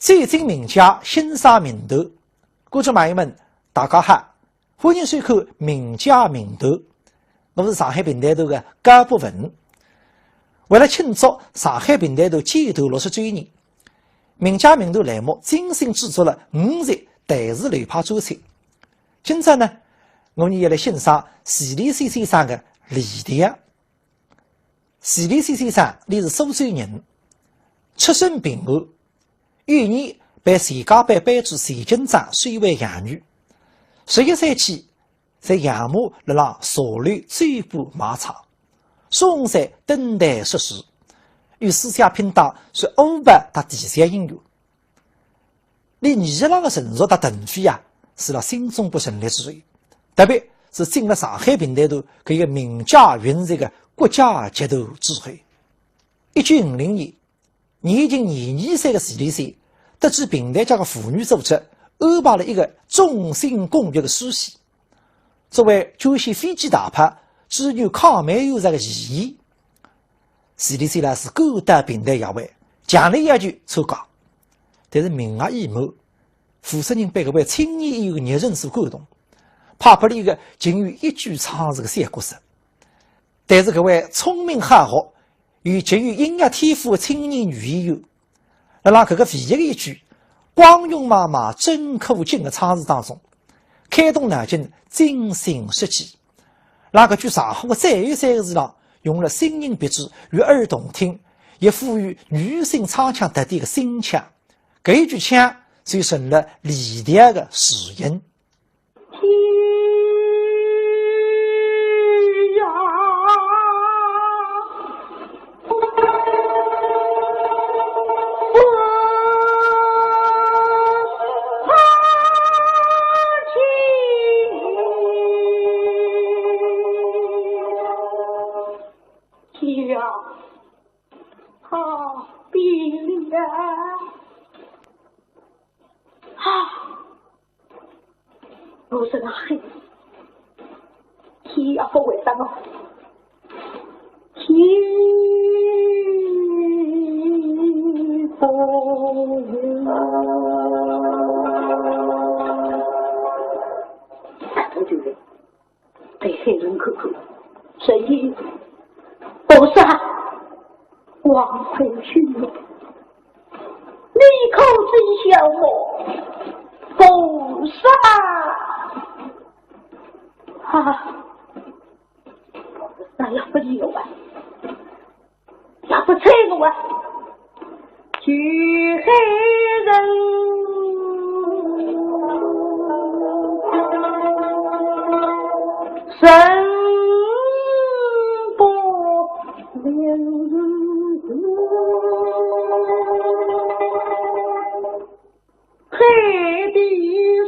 最近名家新沙名头，观众朋友们，大家好，欢迎收看《名家名头》，我是上海平台头的高博文。为了庆祝上海平台头建头60周年，名家名头栏目精心制作了5集台视流派专辑。今朝呢，我们也来欣赏徐立新先生的《离别》。徐立新先生你是苏州人，出身平安，幼年被全家班班主徐金章收为养女。11岁起，在养母辣辣茶楼追捕马场，双赛登台说书，与私下拼打是欧巴和第三音乐。连年纪浪的成熟和腾飞啊，是了心中不胜力之瑞，特别是进了上海平台头这个名家云集的国家级头智慧。1950年，年仅22岁的徐立新得知平台家的妇女组织安排了一个众星拱月的书席，作为救济飞机大炮支援抗美援朝的意义，徐立新是勾搭平台协会，强烈要求参加。但是名额已满，负责人被这位青年演员的热忱所感动，派拨了一个仅有一句唱词的三角色。但是这位聪明好学又极有音乐天赋的青年女演员，让这个唯一的一句光荣妈妈真可敬的唱词当中，开动脑筋，精心设计，让这句上好的3月3个字上用了声音别致、悦耳动听，也赋予女性唱腔特点的新腔。这一句腔就成了离别的诗音。我是那黑，天也不会当我，天不但我觉得被黑人口口，所以不是往回去了，你口真笑我，不是那也不理我，也不睬我，去黑人生不了，黑的人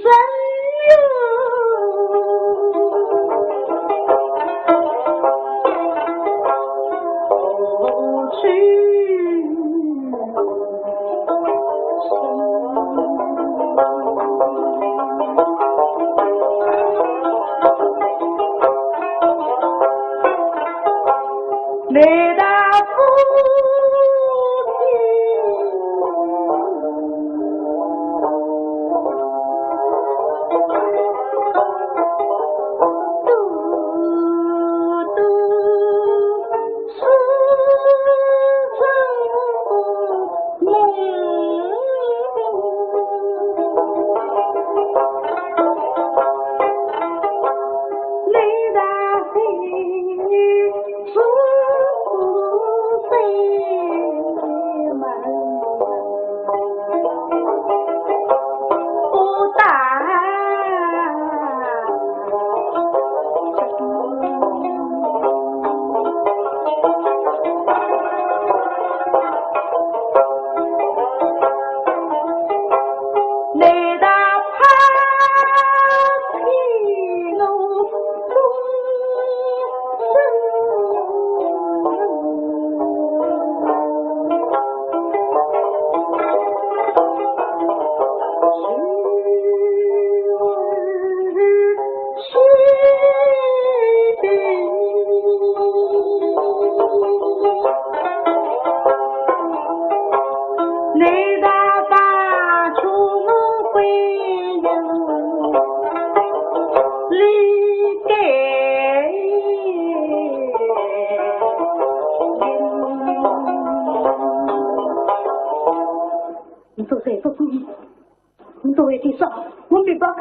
你都会地上，我没办法。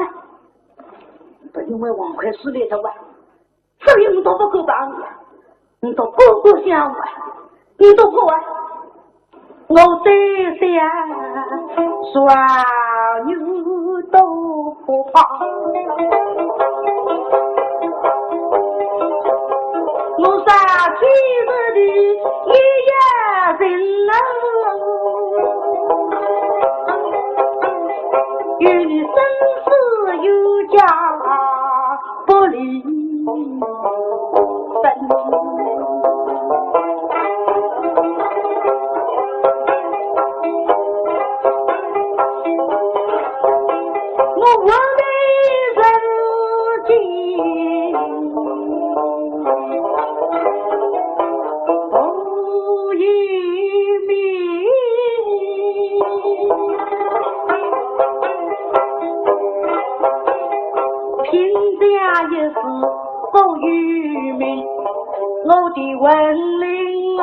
不因为王快死了的话，所以我都不够帮你，你都个个想我，你都不爱。我在想，双牛都不怕。我杀气子的一夜人啊，与你生死有家不离分。我为人间不一命，贫家也是不愚民，我的文灵儿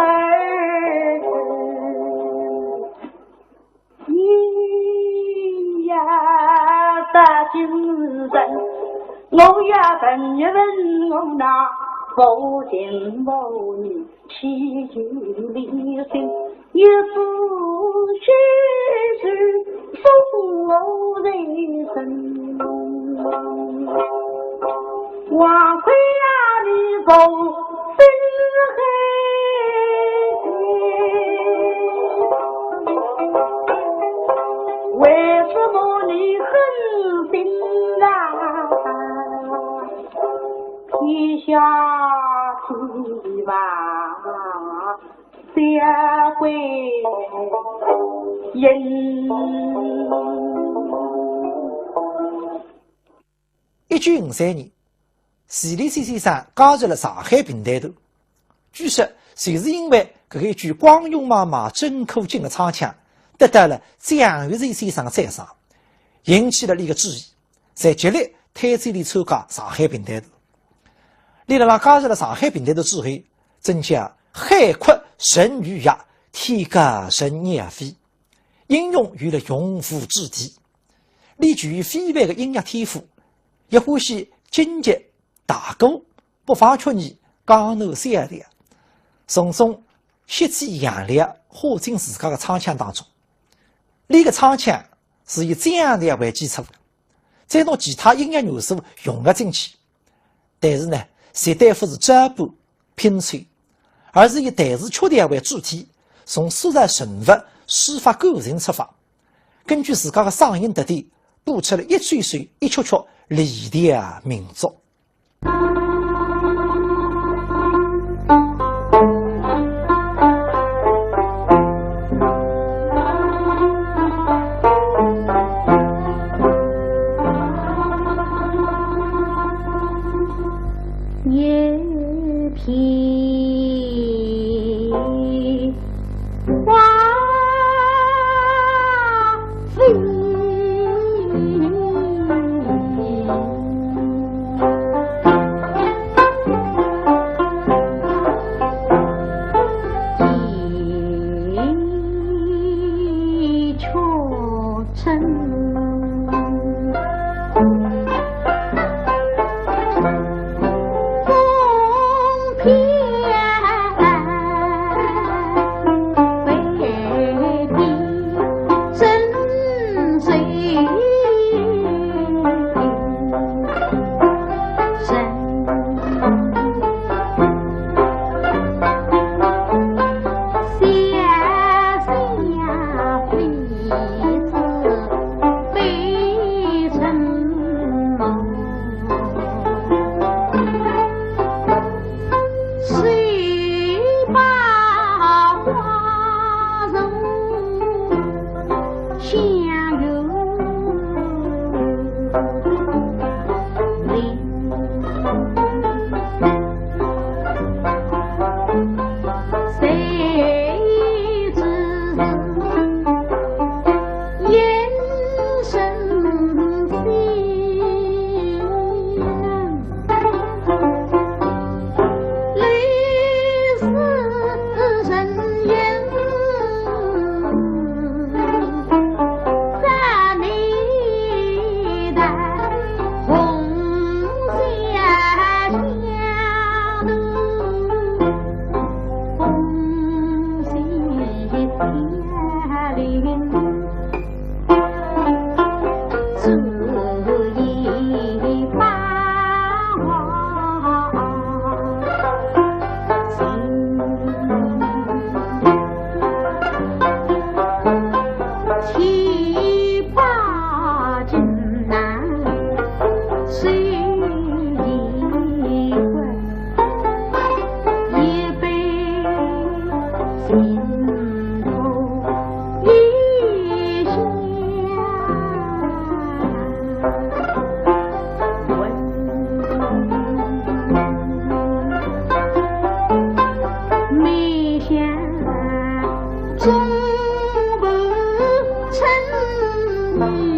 大精神，我也问一问我那父亲母女齐聚离心，一次虚实送我人生。王魁呀，你走深黑，为什么你狠心啊？撇下去吧，社会人。1953年，徐立新先生加入了上海平台头。据说，就是因为这个一句“光荣妈妈真可敬”的唱腔，得到了蒋玉蕤先生的赞赏，引起了你的注意，才极力推荐你参加上海平台头。你让他加入了上海平台头之后，真叫海阔神鱼跃，天高神鸟飞，应用有了用武之地。你具有非凡的音乐天赋，也欢喜京剧大歌，不妨劝你江南三调，从中吸取洋力，化进自家的唱腔当中。你的唱腔是以江调为基础的，再拿其他音乐元素融合进去，但是呢，绝对不是抓捕拼凑，而是以台词曲调为主体，从塑造人物、抒发感情出发，根据自家的嗓音特点，播出了一首首、一曲曲离调名作。双眼。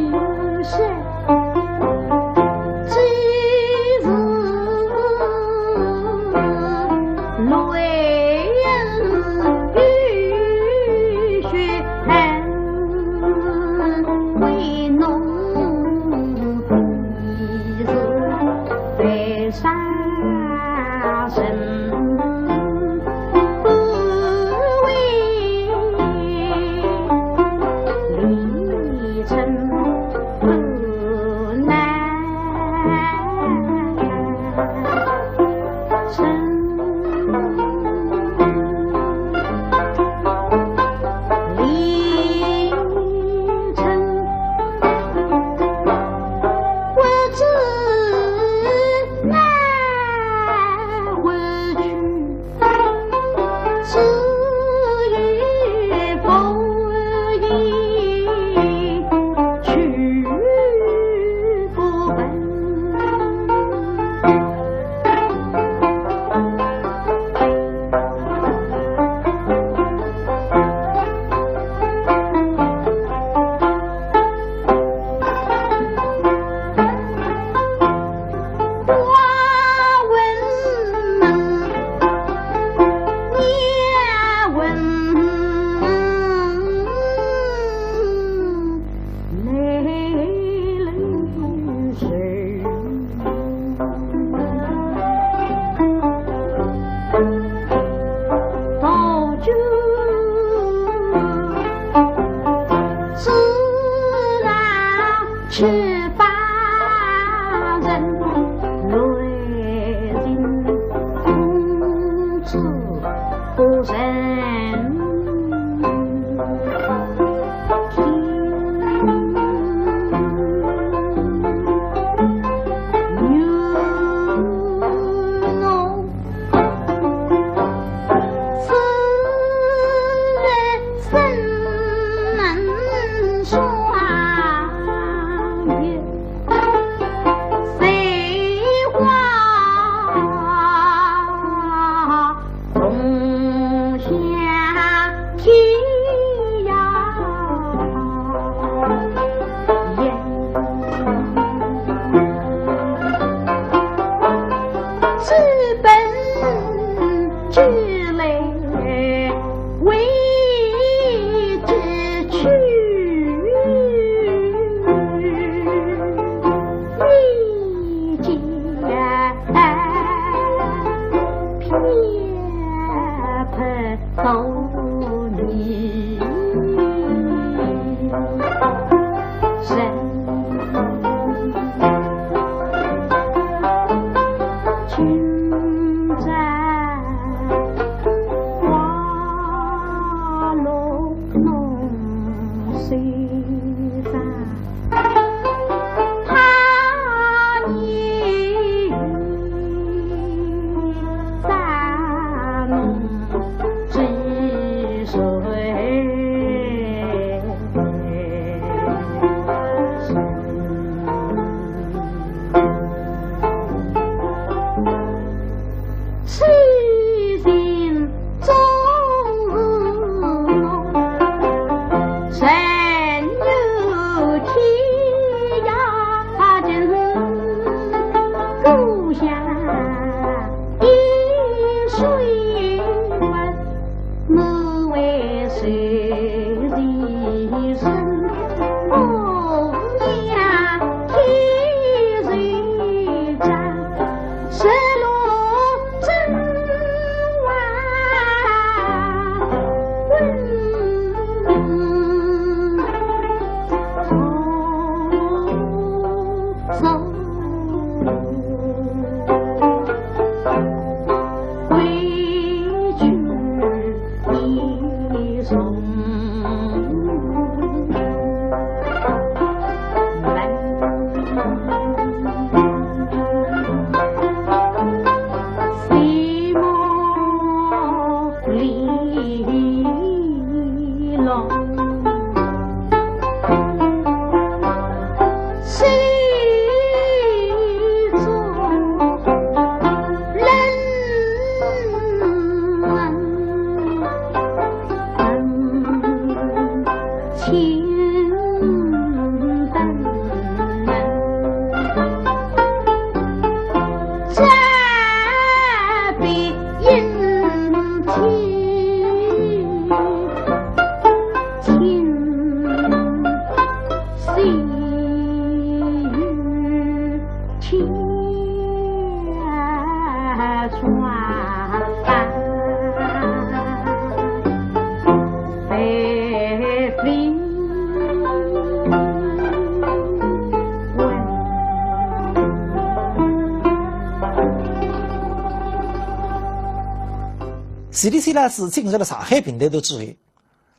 CDC 呢是进入了上海平台头之后，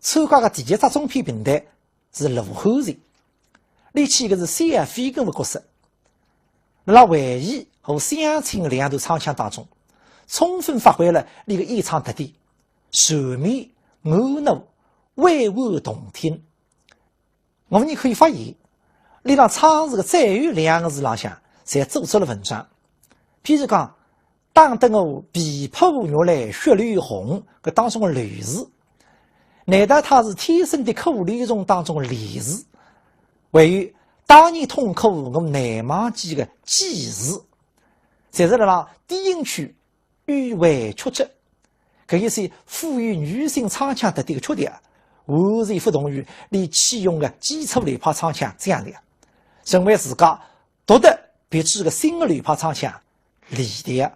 参加的第一只中篇平台是卢汉人，里起的是三飞根的角色，辣回忆和乡亲两段唱腔当中，充分发挥了你的演唱特点，全面婀娜委婉动听。我们可以发现，你让唱词的最后两个字浪向，侪做出了文章。譬如讲，当得我琵琶玉来血绿红，搿当中的绿字，难道它是天生的苦里中当中的梨字？还有当年痛苦我难忘记的记字，侪是让低音区迂回曲折。搿一些赋予女性唱腔特点的缺点，完全不同于你启用的基础雷炮唱腔这样的，成为自家独特别致的新的雷炮唱腔里的。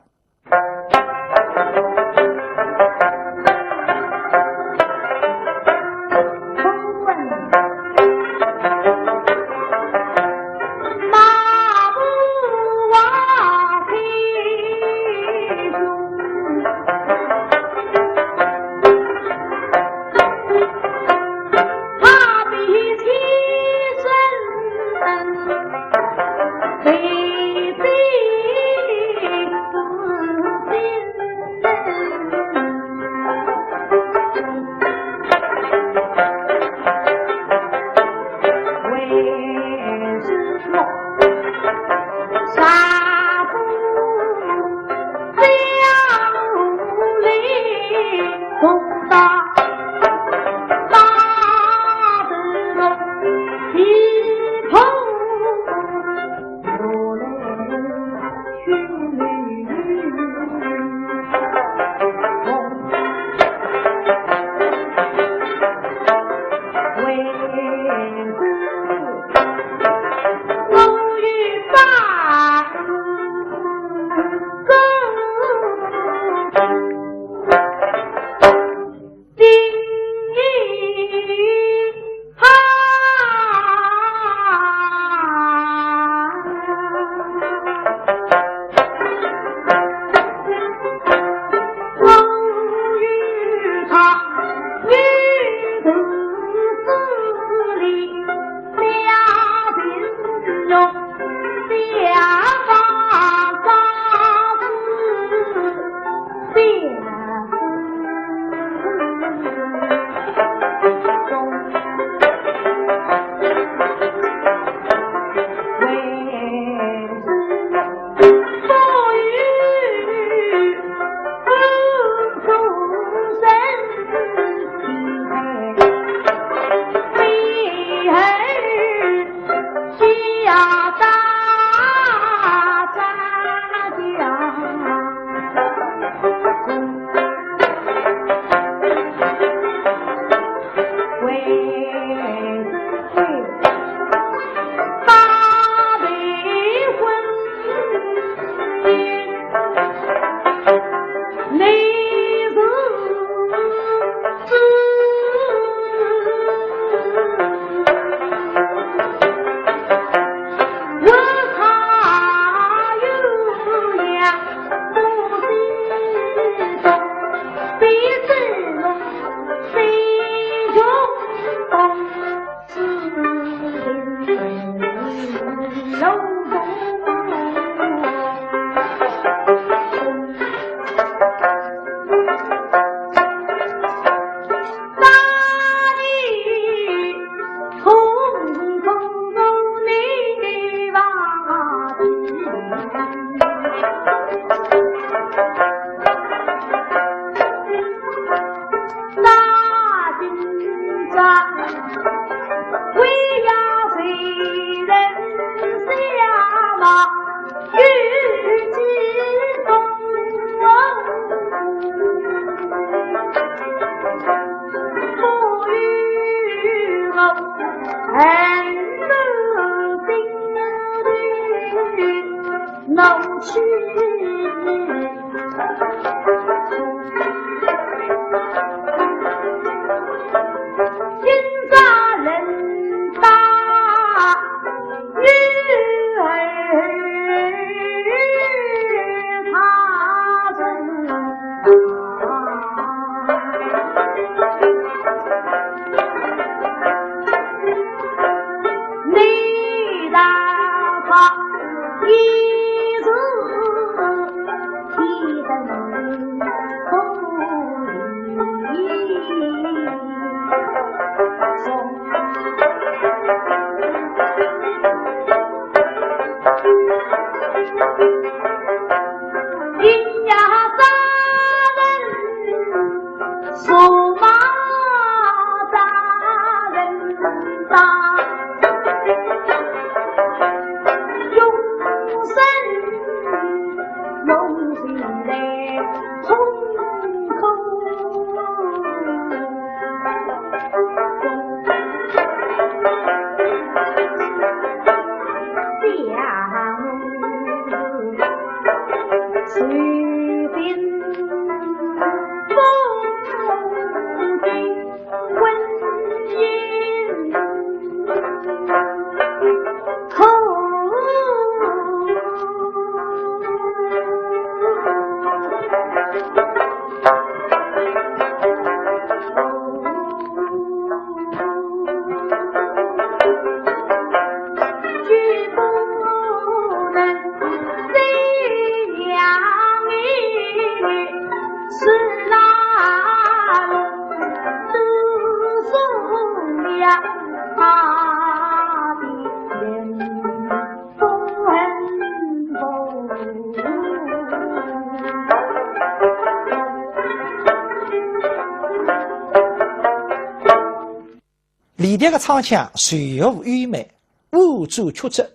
李迭个唱腔随和优美，婉转曲折，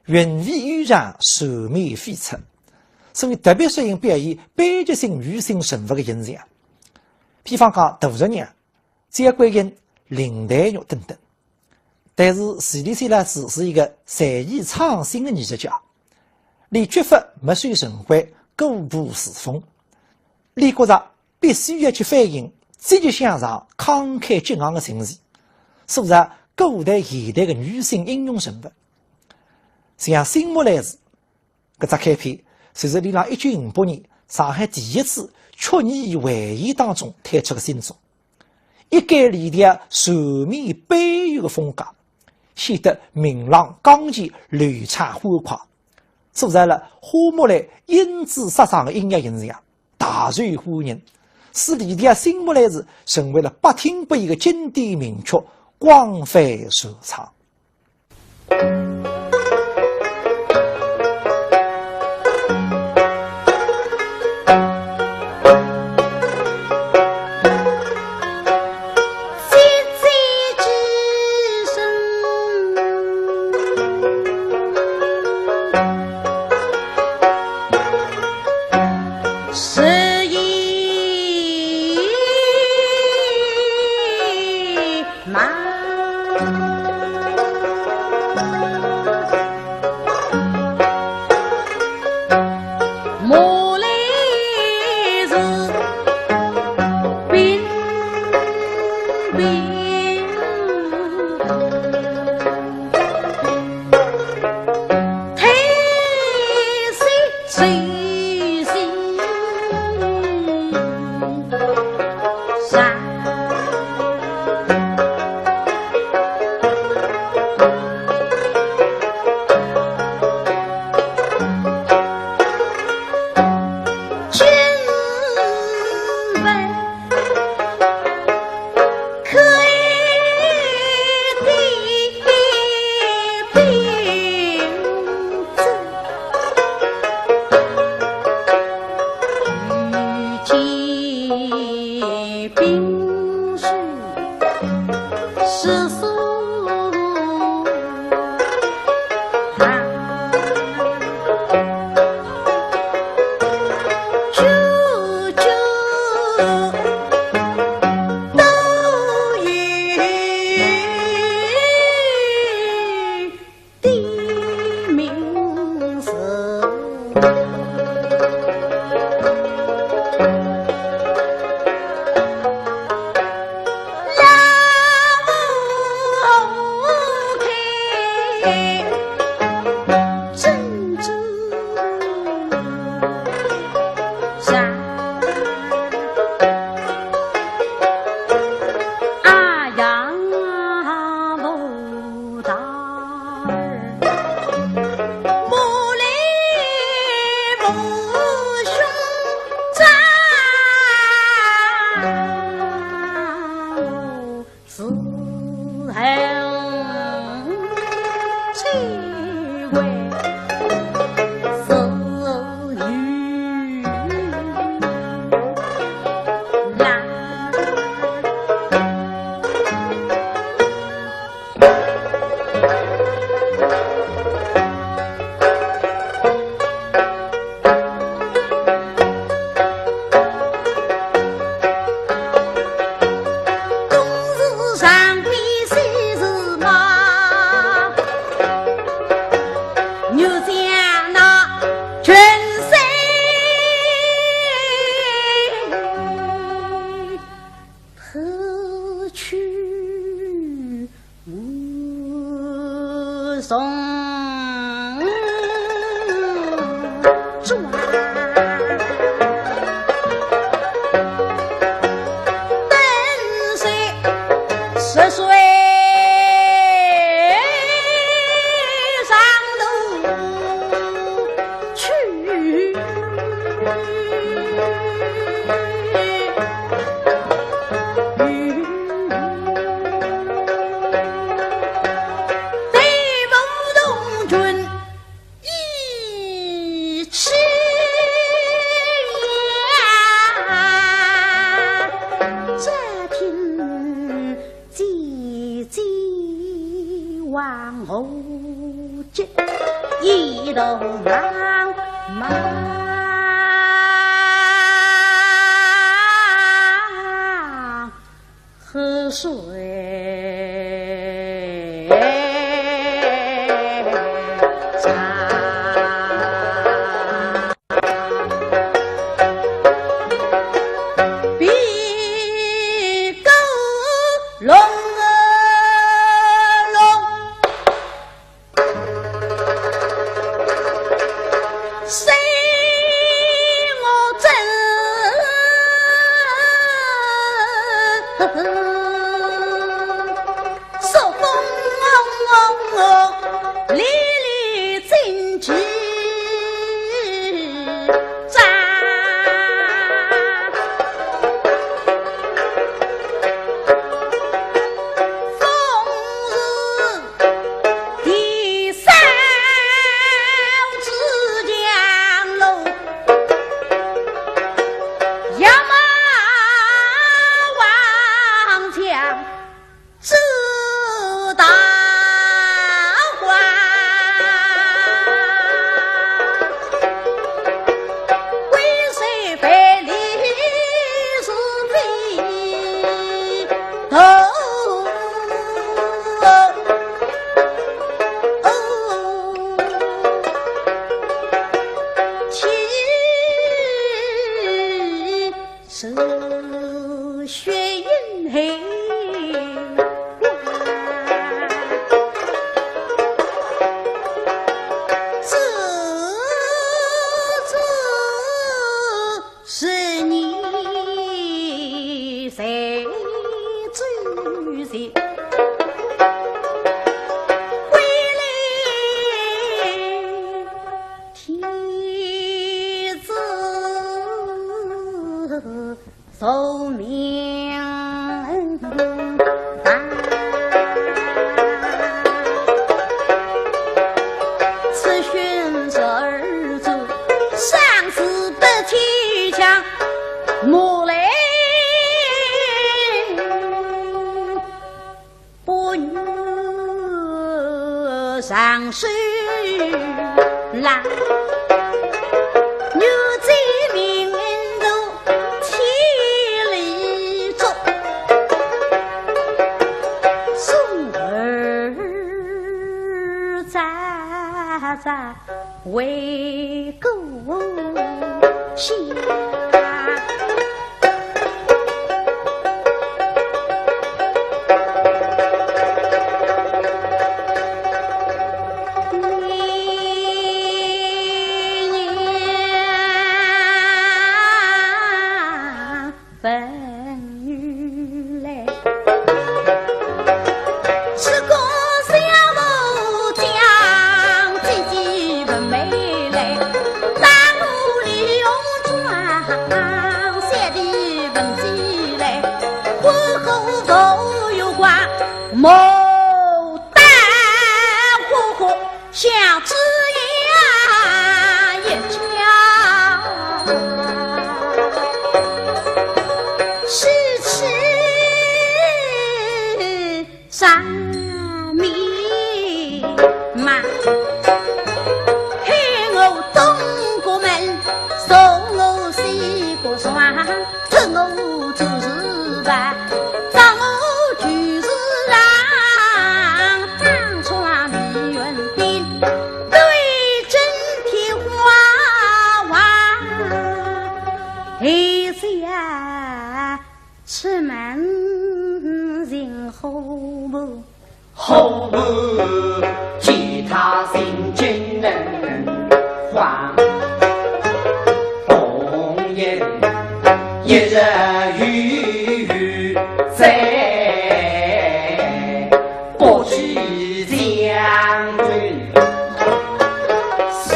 韵味悠长，柔美飞出，所以特别适应表现悲剧性女性人物的形象。比方讲杜十娘、张桂英、林黛玉等等。但是徐丽山老师是一个才艺创新的艺术家，李绝法没算神会，固步自封。李觉着必须要去反映积极向上、慷慨激昂的情绪，塑造古代现代的女性英雄人物。像《新木兰辞》搿只开篇，就是李让1958年上海第一次曲艺会议当中推出的新作，一改李迭柔美悲郁的风格，显得明朗刚健、流畅欢快，塑造了花木兰英姿飒爽的音乐形象，大受欢迎，使李迭《新木兰辞》成为了百听不厌的经典名曲，广泛传唱。上水来，牛仔命都千里走，送儿在为故乡。小子呀，一家是吃上米嘛，害我东国门，送我西国双，趁我做事吧，让我就是让当川米云边，对真天花娃，哎呀，吃满人后不。后不其他心惊人慌，红颜一日雨在，不去将军是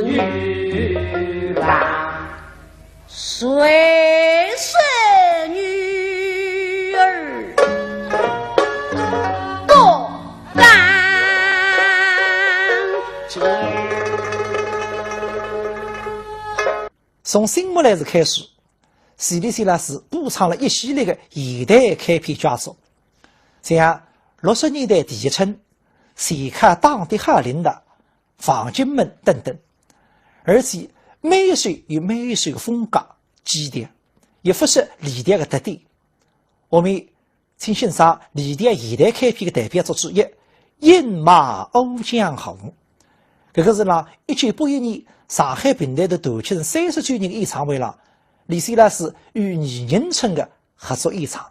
女郎，谁是女儿？多干净。从新木来时开始，西里西拉斯播唱了一系列的现代开篇佳作，像60年代第一春、谁看当地哈林的房间门等等，而且每一首有每一首的风格基调，也不是李典的特点。我们请欣赏李典现代开篇的代表作之一《饮马瓯江红》。这个是让1981年上海平台的大庆30周年的演唱会上，李西拉斯与倪仁春的合作演唱。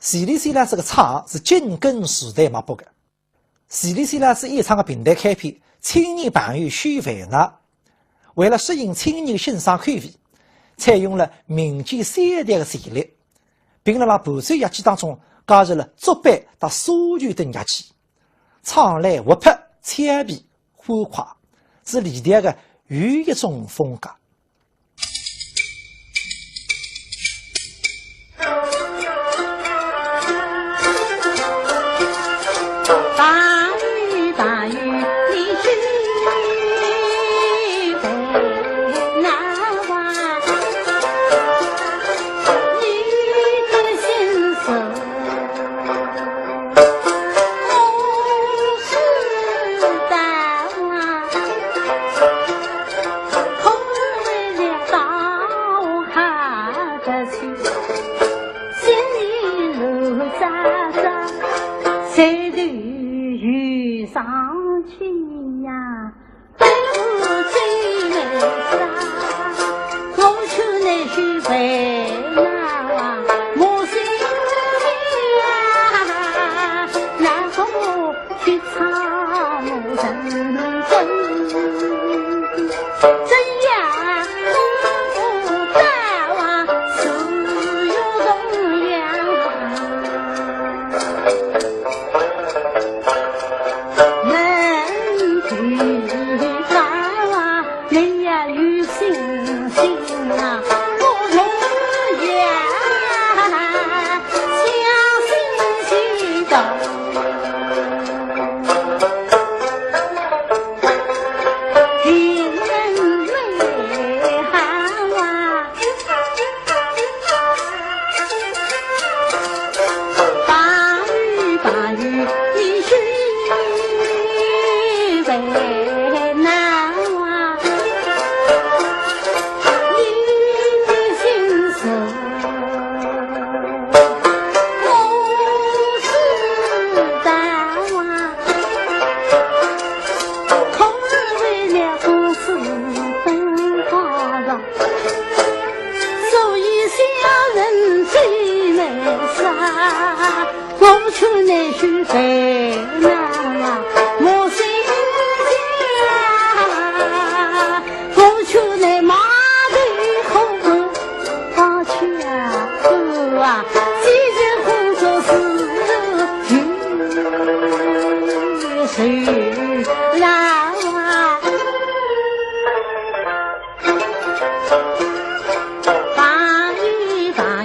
前列腺呢这个厂是紧跟时代脉搏的。前列腺呢是演唱的平台开篇，青年朋友选饭呢，为了适应青年欣赏口味，采用了民间3代的旋律，并辣伴奏乐器当中加入了竹板和沙球等乐器，唱来活泼、俏皮、欢快，是历代的又一种风格。大雨大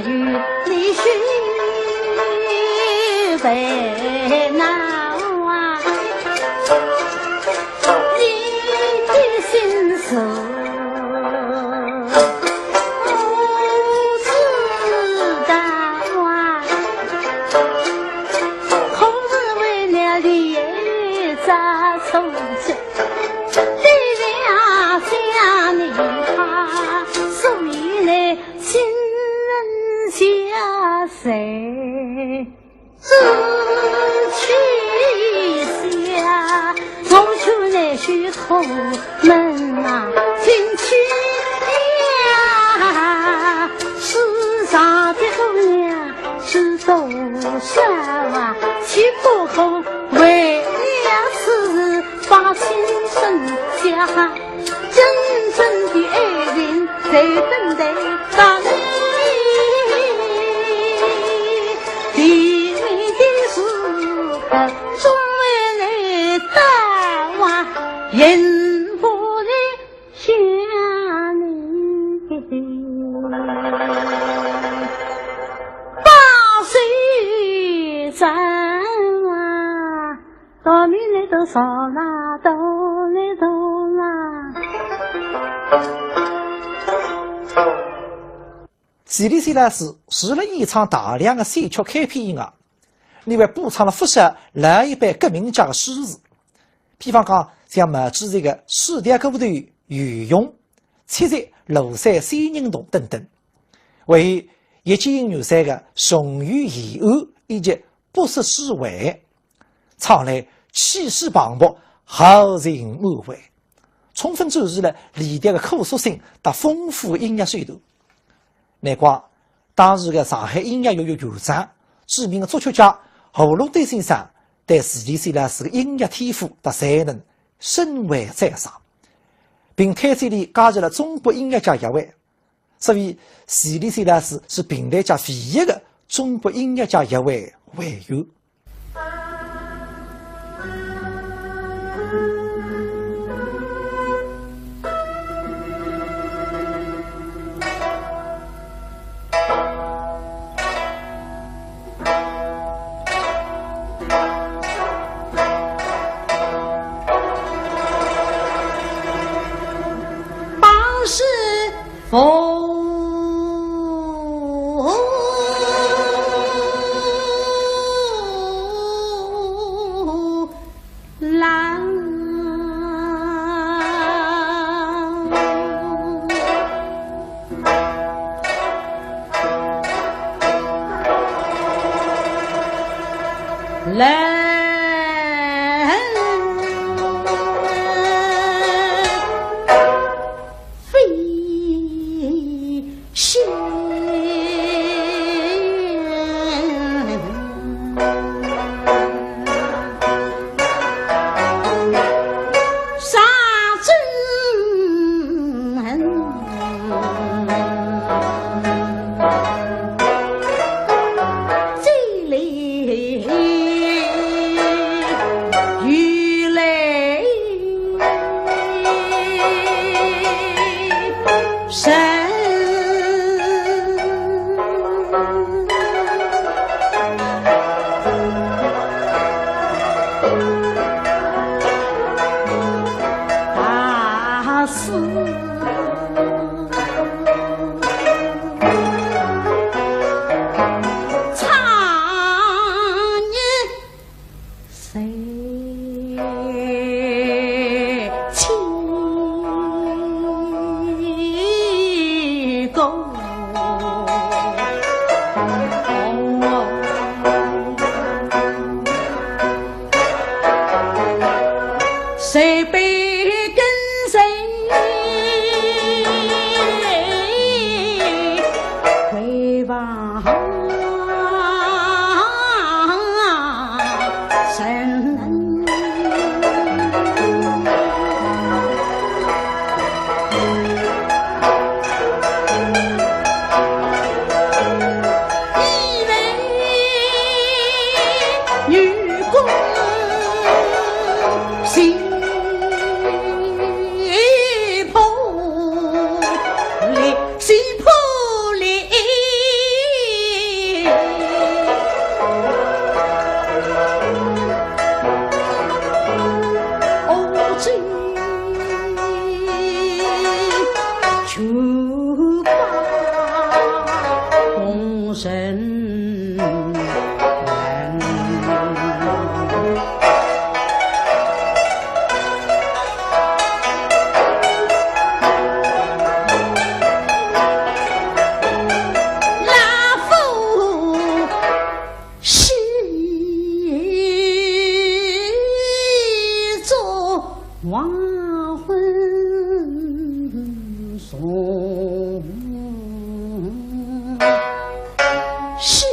雨，你是烦恼啊，你的心事不知道啊，可是为了你咋从前对了家人他，所以呢亲人家谁自去下，我求那虚头门啊进去呀，世上的姑娘是多少啊，岂不可为了此把青春嫁，真正的爱人在等待到你，地面的时刻总为来到啊，忍不了想你。八岁转啊，到你来多少啦，到来多啦。西里西拉斯除了演唱大量的戏曲开篇以外，另外补唱了不少老一辈革命家的诗词，比方讲像毛主席的四大歌头余勇、七十庐山三人洞等等，为叶剑英女婿的雄于义安以及不识诗为，唱来气势磅礴，豪情满怀，充分展示了李der的可塑性和丰富音乐水度。难怪当时的上海音乐学院院长、知名的作曲家侯鲁德先生对斯里西拉斯的音乐天赋和才能深为赞赏，并开设里加入了中国音乐家协会，所以斯里西拉斯是平台界唯一的中国音乐家协会会员。人。黄昏送西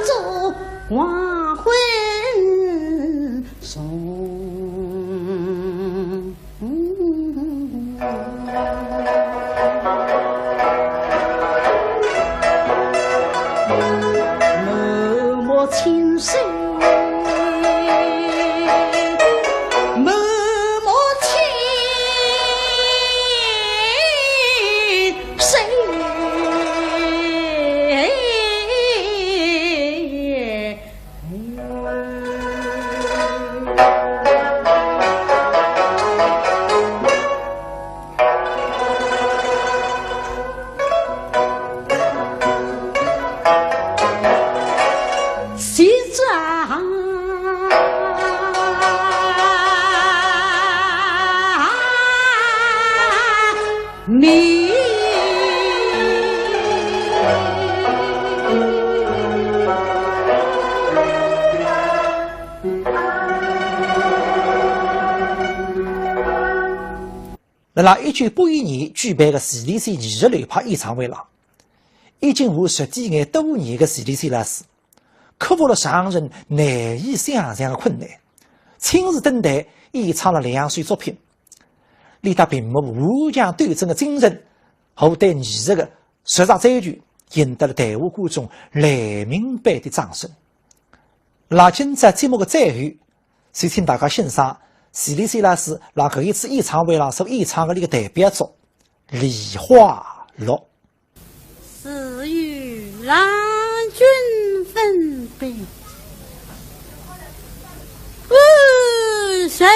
走，黄昏送默默情深。你辣1981年举办的徐立山艺术流派演唱会上，已经我实践眼多年的徐立山老师，克服了常人难以想象的困难，亲自登台演唱了2首作品，练得屏幕顽强端正的精神和对艺术的实在追求，赢得了台下观众雷鸣般的掌声。辣今在节目的最后，就请大家欣赏徐立山老师辣搿一次演唱会上所演唱的那个代表作《梨花落》。似与郎君分别，不胜